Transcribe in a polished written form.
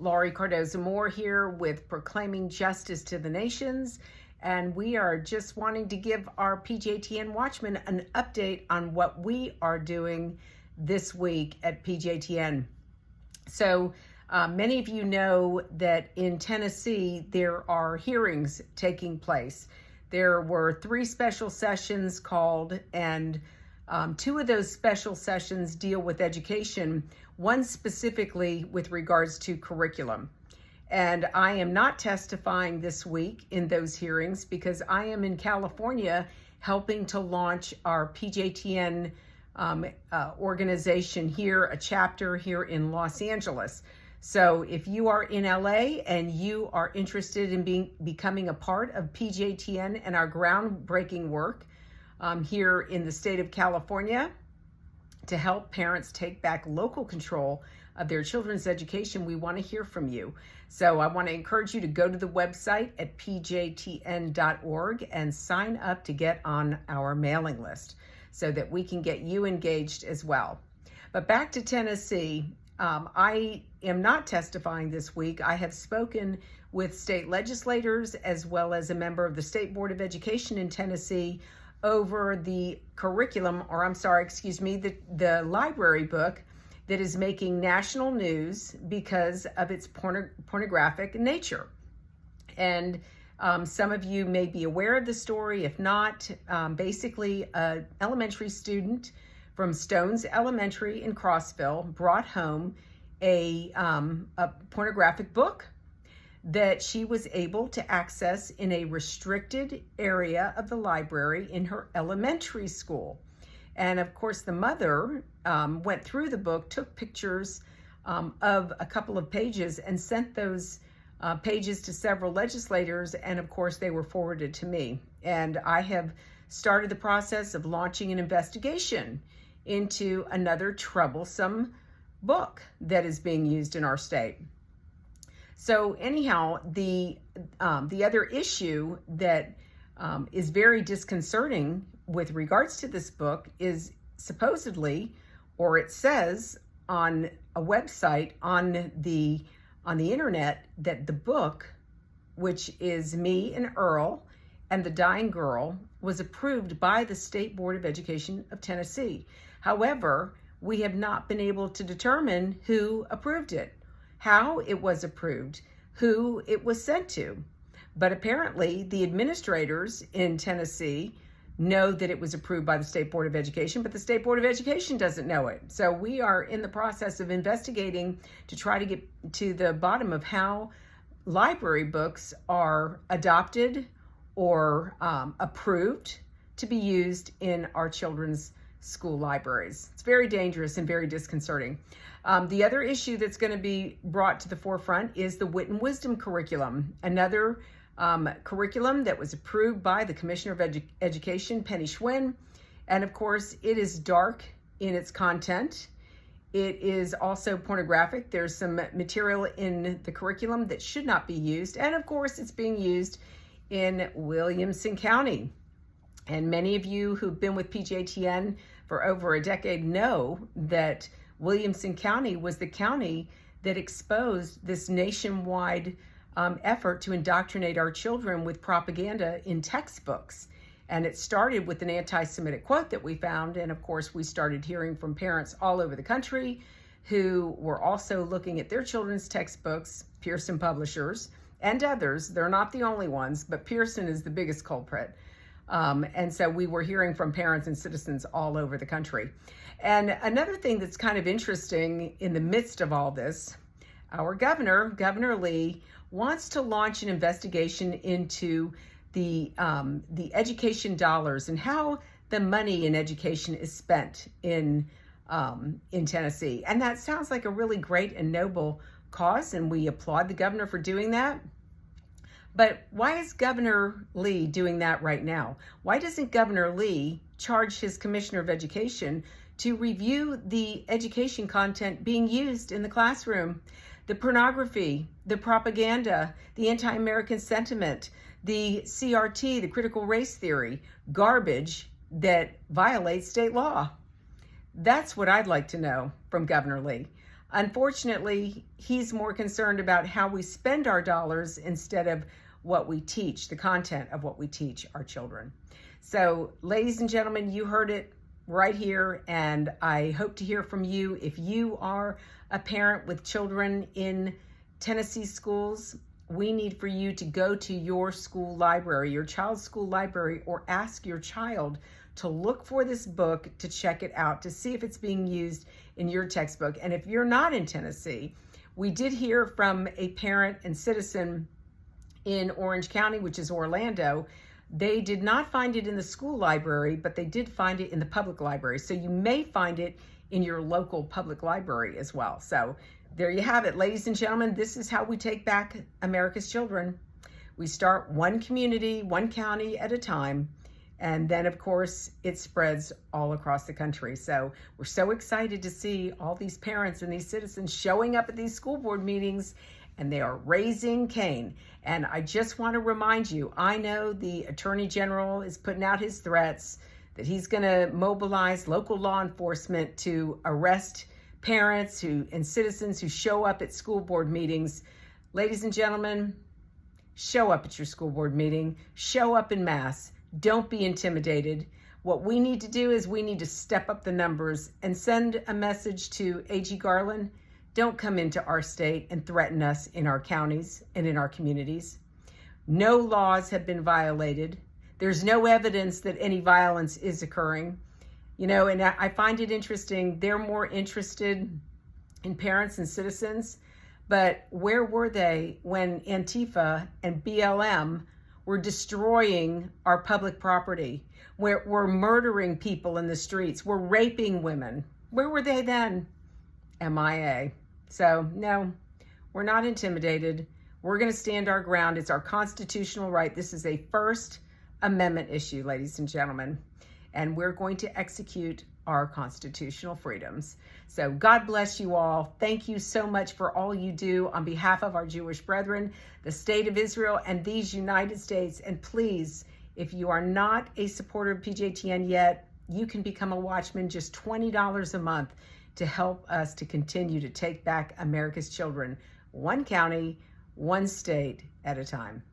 Laurie Moore here with Proclaiming Justice to the Nations, and we are just wanting to give our PJTN Watchmen an update on what we are doing this week at PJTN. So many of you know that in Tennessee there are hearings taking place. There were 3 special sessions called, and 2 of those special sessions deal with education, one specifically with regards to curriculum. And I am not testifying this week in those hearings because I am in California helping to launch our PJTN organization here, a chapter here in Los Angeles. So if you are in LA and you are interested in becoming a part of PJTN and our groundbreaking work here in the state of California to help parents take back local control of their children's education, we want to hear from you. So I want to encourage you to go to the website at pjtn.org and sign up to get on our mailing list so that we can get you engaged as well. But back to Tennessee, I am not testifying this week. I have spoken with state legislators as well as a member of the State Board of Education in Tennessee over the curriculum, or the library book that is making national news because of its pornographic nature. And some of you may be aware of the story. If not, basically an elementary student from Stones Elementary in Crossville brought home a pornographic book that she was able to access in a restricted area of the library in her elementary school. And of course, the mother went through the book, took pictures of a couple of pages and sent those pages to several legislators. And of course, they were forwarded to me. And I have started the process of launching an investigation into another troublesome book that is being used in our state. So anyhow, the other issue that is very disconcerting with regards to this book is supposedly, or it says on a website on the internet, that the book, which is Me and Earl and the Dying Girl, was approved by the State Board of Education of Tennessee. However, we have not been able to determine who approved it, how it was approved, who it was sent to. But apparently the administrators in Tennessee know that it was approved by the State Board of Education, but the State Board of Education doesn't know it. So we are in the process of investigating to try to get to the bottom of how library books are adopted or approved to be used in our children's school libraries. It's very dangerous and very disconcerting. The other issue that's going to be brought to the forefront is the Wit and Wisdom curriculum, another curriculum that was approved by the Commissioner of Education, Penny Schwinn. And of course, it is dark in its content. It is also pornographic. There's some material in the curriculum that should not be used. And of course, it's being used in Williamson County. And many of you who've been with PJTN for over a decade know that Williamson County was the county that exposed this nationwide effort to indoctrinate our children with propaganda in textbooks. And it started with an anti-Semitic quote that we found. And of course, we started hearing from parents all over the country who were also looking at their children's textbooks, Pearson Publishers and others. They're not the only ones, but Pearson is the biggest culprit. And so we were hearing from parents and citizens all over the country. And another thing that's kind of interesting in the midst of all this, our Governor Lee, wants to launch an investigation into the education dollars and how the money in education is spent in Tennessee. And that sounds like a really great and noble cause, and we applaud the governor for doing that. But why is Governor Lee doing that right now? Why doesn't Governor Lee charge his Commissioner of Education to review the education content being used in the classroom? The pornography, the propaganda, the anti-American sentiment, the CRT, the critical race theory, garbage that violates state law. That's what I'd like to know from Governor Lee. Unfortunately, he's more concerned about how we spend our dollars instead of what we teach, the content of what we teach our children. So, ladies and gentlemen, you heard it right here, and I hope to hear from you. If you are a parent with children in Tennessee schools, we need for you to go to your school library, your child's school library, or ask your child to look for this book, to check it out, to see if it's being used in your textbook. And if you're not in Tennessee, we did hear from a parent and citizen in Orange County, which is Orlando. They did not find it in the school library, but they did find it in the public library. So you may find it in your local public library as well. So there you have it, ladies and gentlemen. This is how we take back America's children. We start one community, one county at a time. And then, of course, it spreads all across the country. So we're so excited to see all these parents and these citizens showing up at these school board meetings, and they are raising Cain. And I just want to remind you, I know the Attorney General is putting out his threats that he's going to mobilize local law enforcement to arrest parents and citizens who show up at school board meetings. Ladies and gentlemen, show up at your school board meeting. Show up en masse. Don't be intimidated. What we need to do is we need to step up the numbers and send a message to A.G. Garland. Don't come into our state and threaten us in our counties and in our communities. No laws have been violated. There's no evidence that any violence is occurring. You know, and I find it interesting. They're more interested in parents and citizens, but where were they when Antifa and BLM were destroying our public property? We're murdering people in the streets. We're raping women. Where were they then? MIA. So no, we're not intimidated. We're going to stand our ground. It's our constitutional right. This is a First Amendment issue, ladies and gentlemen, and we're going to execute our constitutional freedoms. So God bless you all. Thank you so much for all you do on behalf of our Jewish brethren, the state of Israel, and these United States. And please, if you are not a supporter of PJTN yet, you can become a watchman, just $20 a month, to help us to continue to take back America's children, one county, one state at a time.